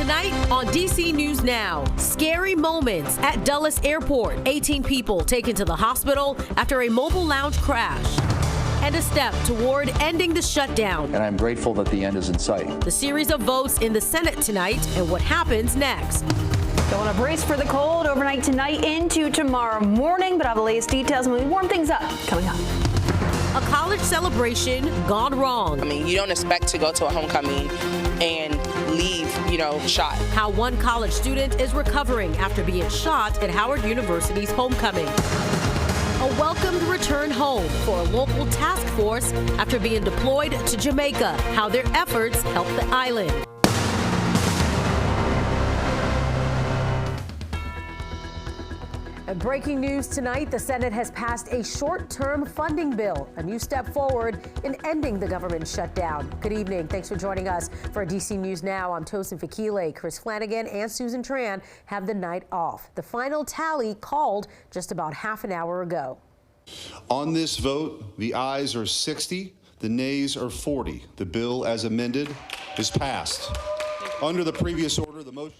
Tonight on DC News Now, scary moments at Dulles Airport. 18 people taken to the hospital after a mobile lounge crash. And a step toward ending the shutdown. And I'm grateful that the end is in sight. The series of votes in the Senate tonight and what happens next. Don't want to brace for the cold overnight tonight into tomorrow morning, but I'll have the latest details when we warm things up coming up. A college celebration gone wrong. I mean, you don't expect to go to a homecoming and leave, shot. How one college student is recovering after being shot at Howard University's homecoming. A welcomed return home for a local task force after being deployed to Jamaica. How their efforts help the island. And breaking news tonight, the Senate has passed a short-term funding bill, a new step forward in ending the government shutdown. Good evening. Thanks for joining us for DC News Now. I'm Tosin Fakile. Chris Flanagan and Susan Tran have the night off. The final tally called just about half an hour ago. On this vote, the ayes are 60, the nays are 40. The bill as amended is passed. Under the previous order, the motion.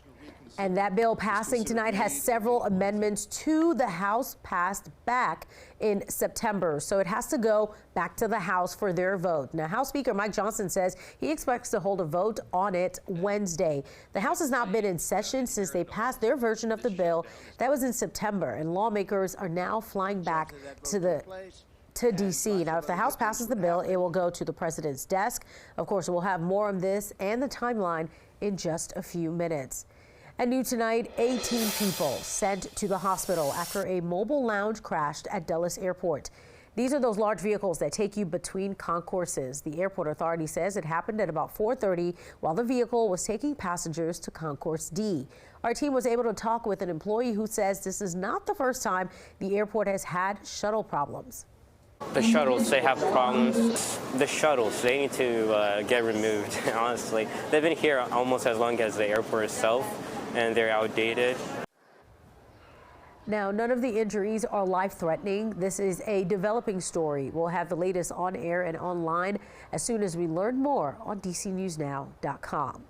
And that bill passing tonight has several amendments to the House passed back in September. So it has to go back to the House for their vote. Now, House Speaker Mike Johnson says he expects to hold a vote on it Wednesday. The House has not been in session since they passed their version of the bill. That was in September, and lawmakers are now flying back to D.C. Now, if the House passes the bill, it will go to the president's desk. Of course, we'll have more on this and the timeline in just a few minutes. And new tonight, 18 people sent to the hospital after a mobile lounge crashed at Dulles Airport. These are those large vehicles that take you between concourses. The airport authority says it happened at about 4:30 while the vehicle was taking passengers to Concourse D. Our team was able to talk with an employee who says this is not the first time the airport has had shuttle problems. The shuttles, they have problems. The shuttles, they need to get removed, honestly. They've been here almost as long as the airport itself, and they're outdated. Now, none of the injuries are life-threatening. This is a developing story. We'll have the latest on air and online as soon as we learn more on DCNewsNow.com.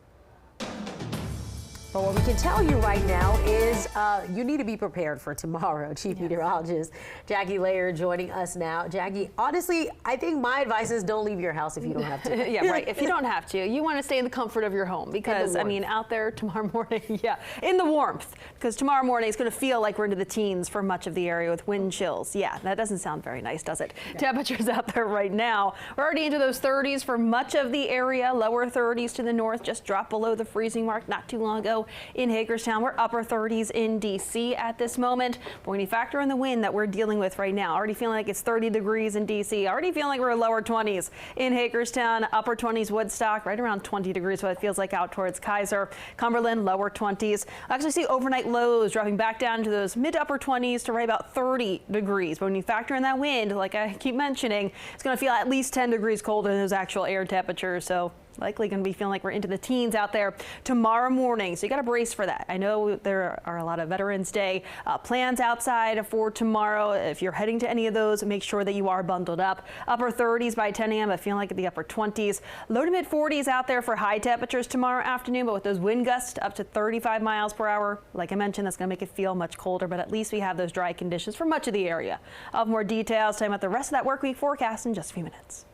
But what we can tell you right now is you need to be prepared for tomorrow. Chief Meteorologist Jackie Layer joining us now. Jackie, honestly, I think my advice is don't leave your house if you don't have to. Yeah, right. If you don't have to, you want to stay in the comfort of your home because, I mean, out there tomorrow morning, in the warmth, because tomorrow morning it's going to feel like we're into the teens for much of the area with wind chills. Yeah, that doesn't sound very nice, does it? No. Temperatures out there right now, we're already into those 30s for much of the area, lower 30s to the north, just dropped below the freezing mark not too long ago. In Hagerstown, we're upper 30s in D.C. at this moment. But when you factor in the wind that we're dealing with right now, already feeling like it's 30 degrees in D.C., already feeling like we're lower 20s in Hagerstown, upper 20s Woodstock, right around 20 degrees, what it feels like out towards Kaiser. Cumberland, lower 20s. I actually see overnight lows dropping back down to those mid upper 20s to right about 30 degrees. But when you factor in that wind, like I keep mentioning, it's going to feel at least 10 degrees colder than those actual air temperatures. So likely going to be feeling like we're into the teens out there tomorrow morning. So you got to brace for that. I know there are a lot of Veterans Day plans outside for tomorrow. If you're heading to any of those, make sure that you are bundled up. Upper 30s by 10 a.m. but feeling like the upper 20s. Low to mid 40s out there for high temperatures tomorrow afternoon. But with those wind gusts up to 35 miles per hour, like I mentioned, that's going to make it feel much colder. But at least we have those dry conditions for much of the area. I'll have more details talking about the rest of that work week forecast in just a few minutes.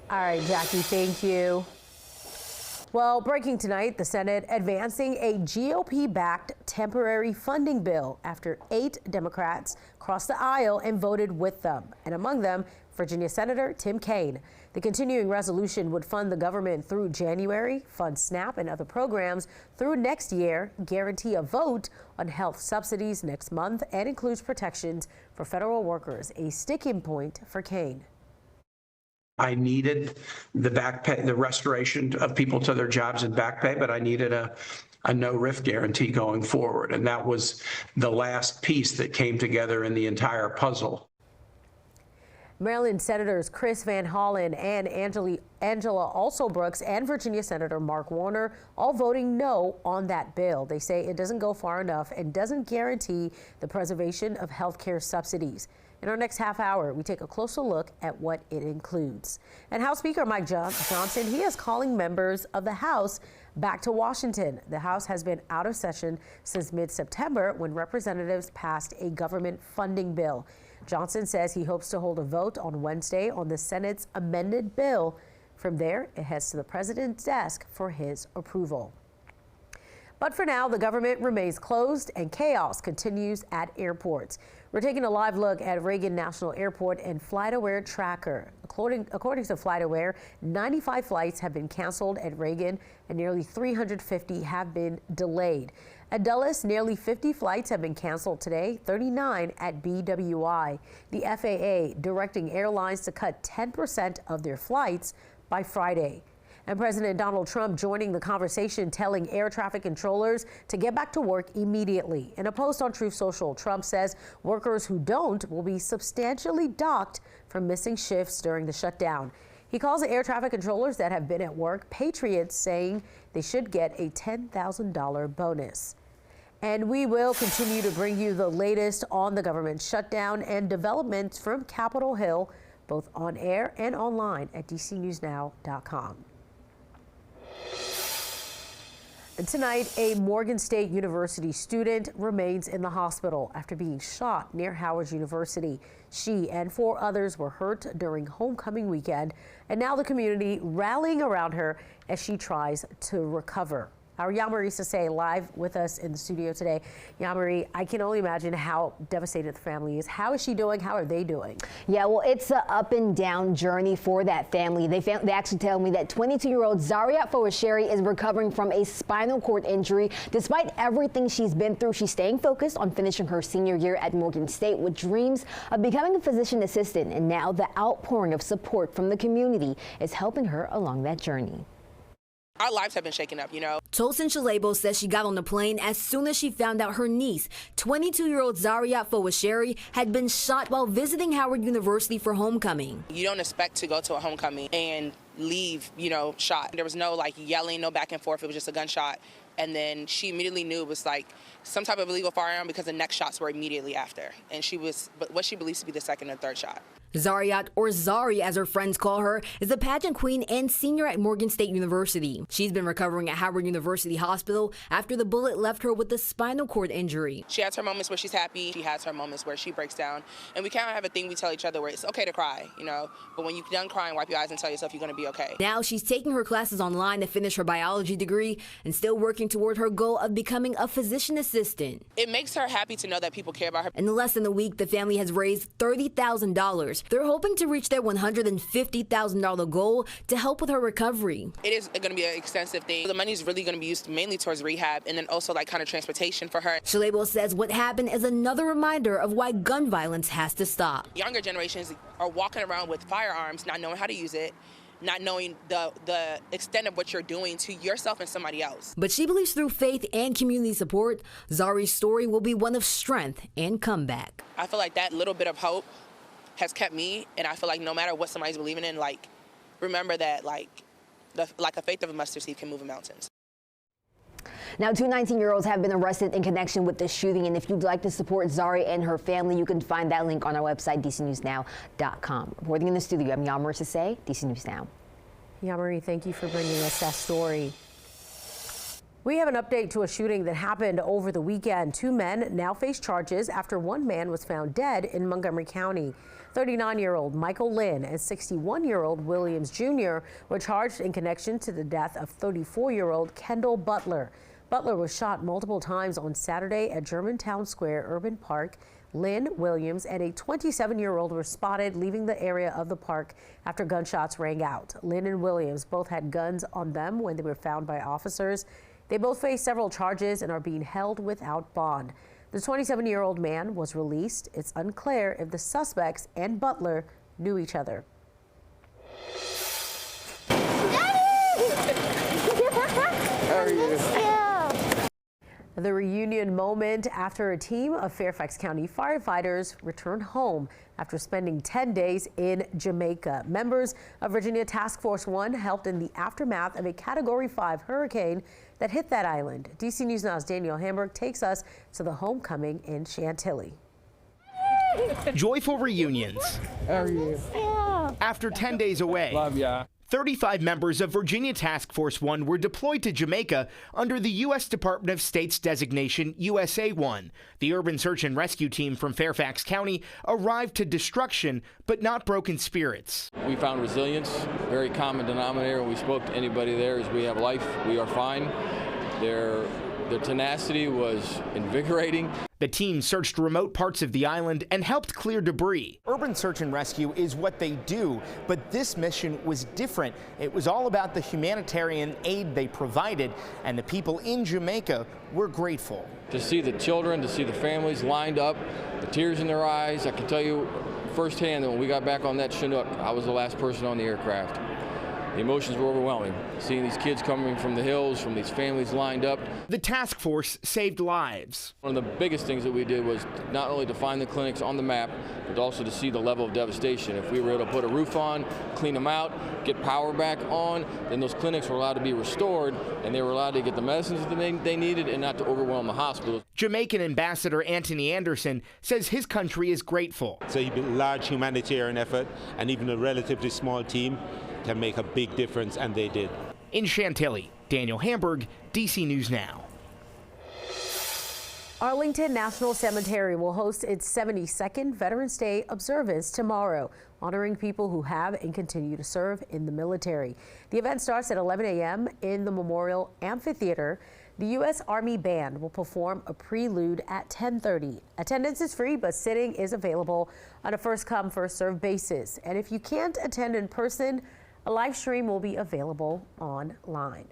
All right, Jackie, thank you. Well, breaking tonight, the Senate advancing a GOP-backed temporary funding bill after 8 Democrats crossed the aisle and voted with them, and among them, Virginia Senator Tim Kaine. The continuing resolution would fund the government through January, fund SNAP and other programs through next year, guarantee a vote on health subsidies next month, and includes protections for federal workers, a sticking point for Kaine. I needed the back pay, the restoration of people to their jobs and back pay, but I needed a no RIF guarantee going forward. And that was the last piece that came together in the entire puzzle. Maryland Senators Chris Van Hollen and Angela Alsobrooks and Virginia Senator Mark Warner all voting no on that bill. They say it doesn't go far enough and doesn't guarantee the preservation of health care subsidies. In our next half hour, we take a closer look at what it includes. And House Speaker Mike Johnson, he is calling members of the House back to Washington. The House has been out of session since mid-September when representatives passed a government funding bill. Johnson says he hopes to hold a vote on Wednesday on the Senate's amended bill. From there, it heads to the president's desk for his approval. But for now, the government remains closed and chaos continues at airports. We're taking a live look at Reagan National Airport and FlightAware Tracker. According to FlightAware, 95 flights have been canceled at Reagan and nearly 350 have been delayed. At Dulles, nearly 50 flights have been canceled today, 39 at BWI. The FAA directing airlines to cut 10% of their flights by Friday. And President Donald Trump joining the conversation, telling air traffic controllers to get back to work immediately. In a post on Truth Social, Trump says workers who don't will be substantially docked for missing shifts during the shutdown. He calls the air traffic controllers that have been at work patriots, saying they should get a $10,000 bonus. And we will continue to bring you the latest on the government shutdown and developments from Capitol Hill, both on air and online at dcnewsnow.com. And tonight, a Morgan State University student remains in the hospital after being shot near Howard University. She and 4 others were hurt during homecoming weekend, and now the community rallying around her as she tries to recover. Our Yamari Sase live with us in the studio today. Yamari, I can only imagine how devastated the family is. How is she doing? How are they doing? Yeah, well, it's an up and down journey for that family. They actually tell me that 22-year-old Zariat Fawasheri is recovering from a spinal cord injury. Despite everything she's been through, she's staying focused on finishing her senior year at Morgan State with dreams of becoming a physician assistant. And now the outpouring of support from the community is helping her along that journey. Our lives have been shaken up, you know. Tosin Shalebo says she got on the plane as soon as she found out her niece, 22-year-old Zariat Fawasheri, had been shot while visiting Howard University for homecoming. You don't expect to go to a homecoming and leave, you know, shot. There was no like yelling, no back and forth. It was just a gunshot. And then she immediately knew it was like some type of illegal firearm because the next shots were immediately after. And she was what she believes to be the second and third shot. Zariat, or Zari as her friends call her, is a pageant queen and senior at Morgan State University. She's been recovering at Howard University Hospital after the bullet left her with a spinal cord injury. She has her moments where she's happy. She has her moments where she breaks down. And we kind of have a thing we tell each other where it's okay to cry, you know. But when you're done crying, wipe your eyes and tell yourself you're going to be okay. Now she's taking her classes online to finish her biology degree and still working toward her goal of becoming a physician assistant. It makes her happy to know that people care about her. In less than a week, the family has raised $30,000. They're hoping to reach their $150,000 goal to help with her recovery. It is going to be an extensive thing. The money is really going to be used mainly towards rehab and then also like kind of transportation for her. Shalebo says what happened is another reminder of why gun violence has to stop. Younger generations are walking around with firearms, not knowing how to use it, not knowing the extent of what you're doing to yourself and somebody else. But she believes through faith and community support, Zari's story will be one of strength and comeback. I feel like that little bit of hope has kept me, and I feel like no matter what somebody's believing in, like, remember that, like a faith of a mustard seed can move mountains. Now, 2 19-year-olds have been arrested in connection with the shooting, and if you'd like to support Zari and her family, you can find that link on our website, dcnewsnow.com. Reporting in the studio, I'm Yamari Sase, DC News Now. Yamari, thank you for bringing us that story. We have an update to a shooting that happened over the weekend. 2 men now face charges after 1 man was found dead in Montgomery County. 39-year-old Michael Lynn and 61-year-old Williams Jr. were charged in connection to the death of 34-year-old Kendall Butler. Butler was shot multiple times on Saturday at Germantown Square Urban Park. Lynn, Williams, and a 27-year-old were spotted leaving the area of the park after gunshots rang out. Lynn and Williams both had guns on them when they were found by officers. They both face several charges and are being held without bond. The 27-year-old man was released. It's unclear if the suspects and Butler knew each other. The reunion moment after a team of Fairfax County firefighters returned home after spending 10 days in Jamaica. Members of Virginia Task Force 1 helped in the aftermath of a Category 5 hurricane that hit that island. DC News Now's Daniel Hamburg takes us to the homecoming in Chantilly. Joyful reunions. After 10 days away. Love ya. 35 members of Virginia Task Force 1 were deployed to Jamaica under the U.S. Department of State's designation USA-1. The urban search and rescue team from Fairfax County arrived to destruction, but not broken spirits. We found resilience, very common denominator when we spoke to anybody there, is we have life, we are fine. Their tenacity was invigorating. The team searched remote parts of the island and helped clear debris. Urban search and rescue is what they do, but this mission was different. It was all about the humanitarian aid they provided, and the people in Jamaica were grateful. To see the children, to see the families lined up, the tears in their eyes, I can tell you firsthand that when we got back on that Chinook, I was the last person on the aircraft. The emotions were overwhelming. Seeing these kids coming from the hills, from these families lined up. The task force saved lives. One of the biggest things that we did was not only to find the clinics on the map, but also to see the level of devastation. If we were able to put a roof on, clean them out, get power back on, then those clinics were allowed to be restored, and they were allowed to get the medicines that they needed and not to overwhelm the hospitals. Jamaican Ambassador Anthony Anderson says his country is grateful. It's a large humanitarian effort, and even a relatively small team can make a big difference, and they did. In Chantilly, Daniel Hamburg, DC News Now. Arlington National Cemetery will host its 72nd Veterans Day observance tomorrow, honoring people who have and continue to serve in the military. The event starts at 11 a.m. in the Memorial Amphitheater. The U.S. Army Band will perform a prelude at 10:30. Attendance is free, but sitting is available on a first-come, first-served basis. And if you can't attend in person, a live stream will be available online.